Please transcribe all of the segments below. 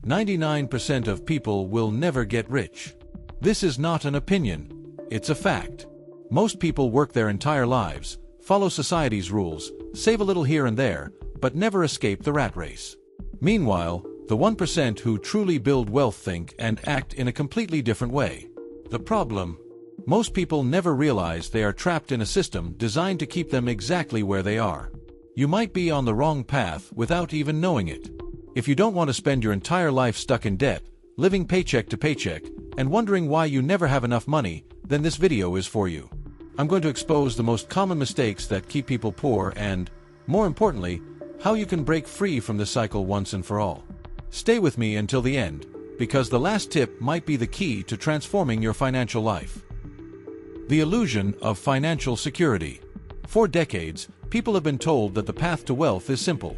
99% of people will never get rich. This is not an opinion, it's a fact. Most people work their entire lives, follow society's rules, save a little here and there, but never escape the rat race. Meanwhile, the 1% who truly build wealth think and act in a completely different way. The problem? Most people never realize they are trapped in a system designed to keep them exactly where they are. You might be on the wrong path without even knowing it. If you don't want to spend your entire life stuck in debt, living paycheck to paycheck, and wondering why you never have enough money, then this video is for you. I'm going to expose the most common mistakes that keep people poor and, more importantly, how you can break free from this cycle once and for all. Stay with me until the end, because the last tip might be the key to transforming your financial life. The illusion of financial security. For decades, people have been told that the path to wealth is simple.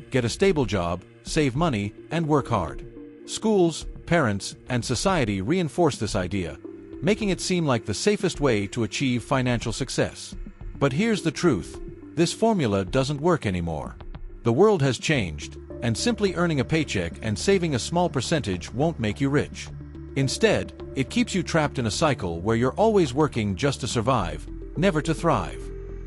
Get a stable job, save money, and work hard. Schools, parents, and society reinforce this idea, making it seem like the safest way to achieve financial success. But here's the truth. This formula doesn't work anymore. The world has changed, and simply earning a paycheck and saving a small percentage won't make you rich. Instead, it keeps you trapped in a cycle where you're always working just to survive, never to thrive.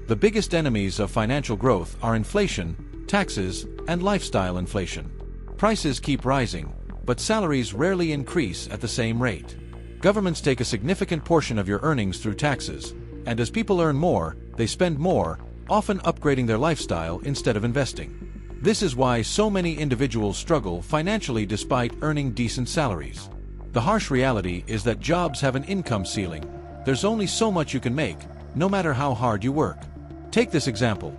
The biggest enemies of financial growth are inflation, taxes, and lifestyle inflation. Prices keep rising, but salaries rarely increase at the same rate. Governments take a significant portion of your earnings through taxes, and as people earn more, they spend more, often upgrading their lifestyle instead of investing. This is why so many individuals struggle financially despite earning decent salaries. The harsh reality is that jobs have an income ceiling. There's only so much you can make, no matter how hard you work. Take this example.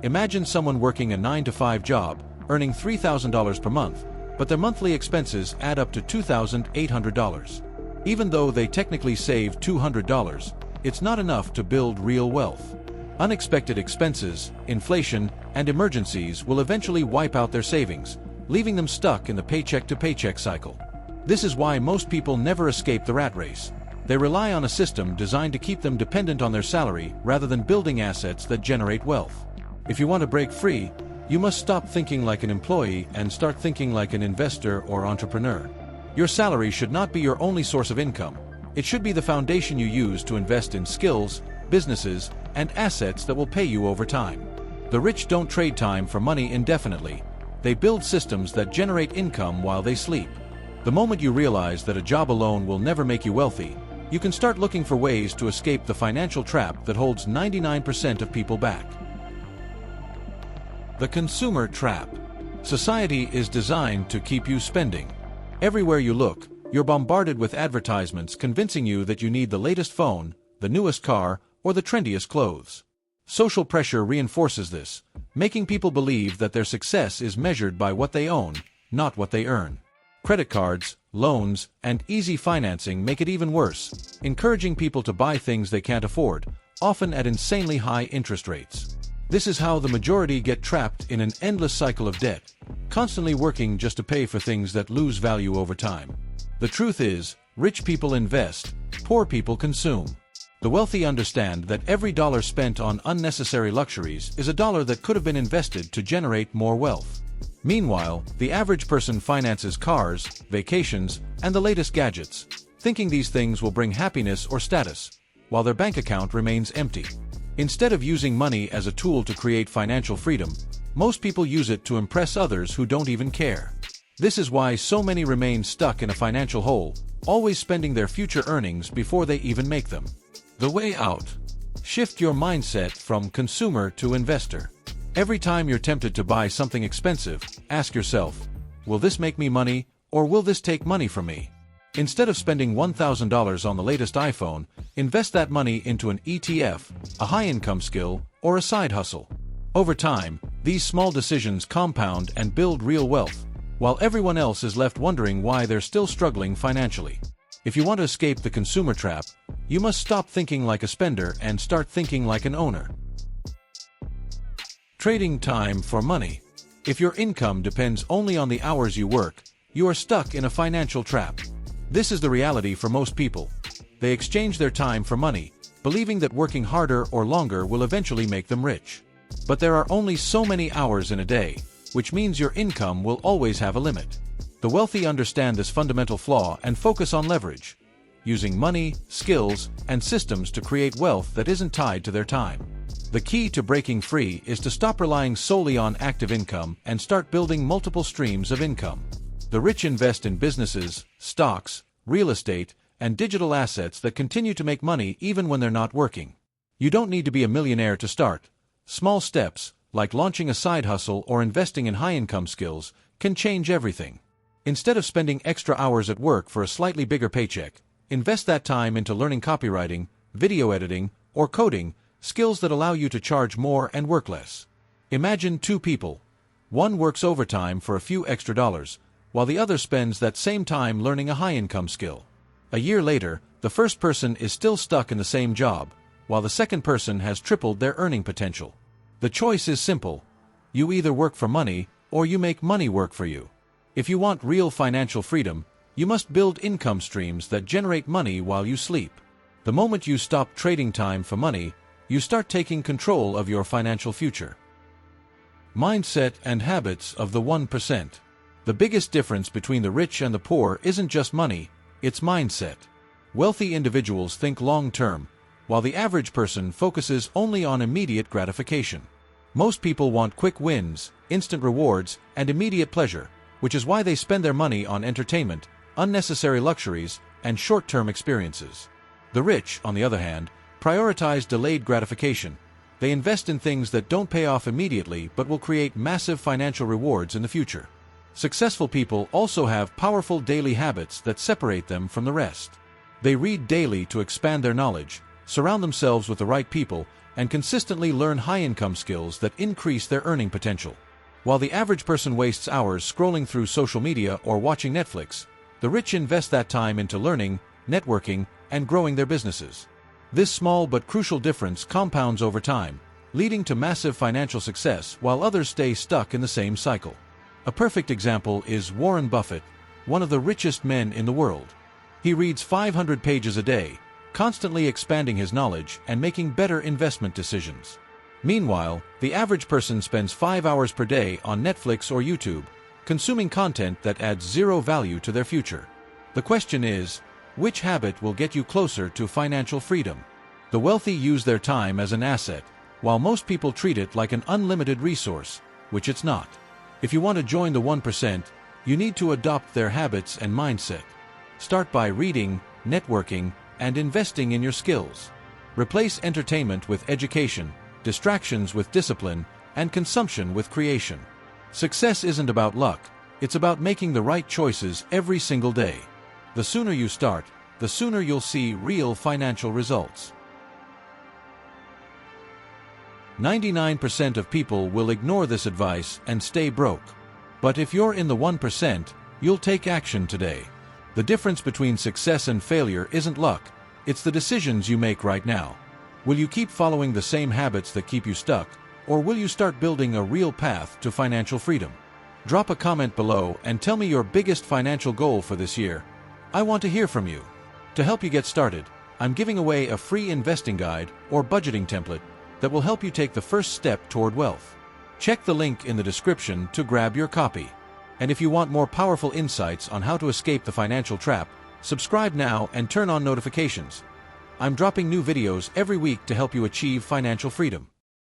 Imagine someone working a 9-to-5 job, earning $3,000 per month, but their monthly expenses add up to $2,800. Even though they technically save $200, it's not enough to build real wealth. Unexpected expenses, inflation, and emergencies will eventually wipe out their savings, leaving them stuck in the paycheck-to-paycheck cycle. This is why most people never escape the rat race. They rely on a system designed to keep them dependent on their salary rather than building assets that generate wealth. If you want to break free, you must stop thinking like an employee and start thinking like an investor or entrepreneur. Your salary should not be your only source of income. It should be the foundation you use to invest in skills, businesses, and assets that will pay you over time. The rich don't trade time for money indefinitely. They build systems that generate income while they sleep. The moment you realize that a job alone will never make you wealthy, you can start looking for ways to escape the financial trap that holds 99% of people back. The consumer trap. Society is designed to keep you spending. Everywhere you look, you're bombarded with advertisements convincing you that you need the latest phone, the newest car, or the trendiest clothes. Social pressure reinforces this, making people believe that their success is measured by what they own, not what they earn. Credit cards, loans, and easy financing make it even worse, encouraging people to buy things they can't afford, often at insanely high interest rates. This is how the majority get trapped in an endless cycle of debt, constantly working just to pay for things that lose value over time. The truth is, rich people invest, poor people consume. The wealthy understand that every dollar spent on unnecessary luxuries is a dollar that could have been invested to generate more wealth. Meanwhile, the average person finances cars, vacations, and the latest gadgets, thinking these things will bring happiness or status, while their bank account remains empty. Instead of using money as a tool to create financial freedom, most people use it to impress others who don't even care. This is why so many remain stuck in a financial hole, always spending their future earnings before they even make them. The way out. Shift your mindset from consumer to investor. Every time you're tempted to buy something expensive, ask yourself, will this make me money, or will this take money from me? Instead of spending $1,000 on the latest iPhone, invest that money into an ETF, a high-income skill, or a side hustle. Over time, these small decisions compound and build real wealth, while everyone else is left wondering why they're still struggling financially. If you want to escape the consumer trap, you must stop thinking like a spender and start thinking like an owner. Trading time for money. If your income depends only on the hours you work, you are stuck in a financial trap. This is the reality for most people. They exchange their time for money, believing that working harder or longer will eventually make them rich. But there are only so many hours in a day, which means your income will always have a limit. The wealthy understand this fundamental flaw and focus on leverage, using money, skills, and systems to create wealth that isn't tied to their time. The key to breaking free is to stop relying solely on active income and start building multiple streams of income. The rich invest in businesses, stocks, real estate, and digital assets that continue to make money even when they're not working. You don't need to be a millionaire to start. Small steps, like launching a side hustle or investing in high-income skills, can change everything. Instead of spending extra hours at work for a slightly bigger paycheck, invest that time into learning copywriting, video editing, or coding, skills that allow you to charge more and work less. Imagine two people. One works overtime for a few extra dollars, while the other spends that same time learning a high-income skill. A year later, the first person is still stuck in the same job, while the second person has tripled their earning potential. The choice is simple. You either work for money, or you make money work for you. If you want real financial freedom, you must build income streams that generate money while you sleep. The moment you stop trading time for money, you start taking control of your financial future. Mindset and habits of the 1%. The biggest difference between the rich and the poor isn't just money, it's mindset. Wealthy individuals think long-term, while the average person focuses only on immediate gratification. Most people want quick wins, instant rewards, and immediate pleasure, which is why they spend their money on entertainment, unnecessary luxuries, and short-term experiences. The rich, on the other hand, prioritize delayed gratification. They invest in things that don't pay off immediately but will create massive financial rewards in the future. Successful people also have powerful daily habits that separate them from the rest. They read daily to expand their knowledge, surround themselves with the right people, and consistently learn high-income skills that increase their earning potential. While the average person wastes hours scrolling through social media or watching Netflix, the rich invest that time into learning, networking, and growing their businesses. This small but crucial difference compounds over time, leading to massive financial success while others stay stuck in the same cycle. A perfect example is Warren Buffett, one of the richest men in the world. He reads 500 pages a day, constantly expanding his knowledge and making better investment decisions. Meanwhile, the average person spends 5 hours per day on Netflix or YouTube, consuming content that adds zero value to their future. The question is, which habit will get you closer to financial freedom? The wealthy use their time as an asset, while most people treat it like an unlimited resource, which it's not. If you want to join the 1%, you need to adopt their habits and mindset. Start by reading, networking, and investing in your skills. Replace entertainment with education, distractions with discipline, and consumption with creation. Success isn't about luck, it's about making the right choices every single day. The sooner you start, the sooner you'll see real financial results. 99% of people will ignore this advice and stay broke. But if you're in the 1%, you'll take action today. The difference between success and failure isn't luck, it's the decisions you make right now. Will you keep following the same habits that keep you stuck, or will you start building a real path to financial freedom? Drop a comment below and tell me your biggest financial goal for this year. I want to hear from you. To help you get started, I'm giving away a free investing guide or budgeting template that will help you take the first step toward wealth. Check the link in the description to grab your copy. And if you want more powerful insights on how to escape the financial trap, subscribe now and turn on notifications. I'm dropping new videos every week to help you achieve financial freedom.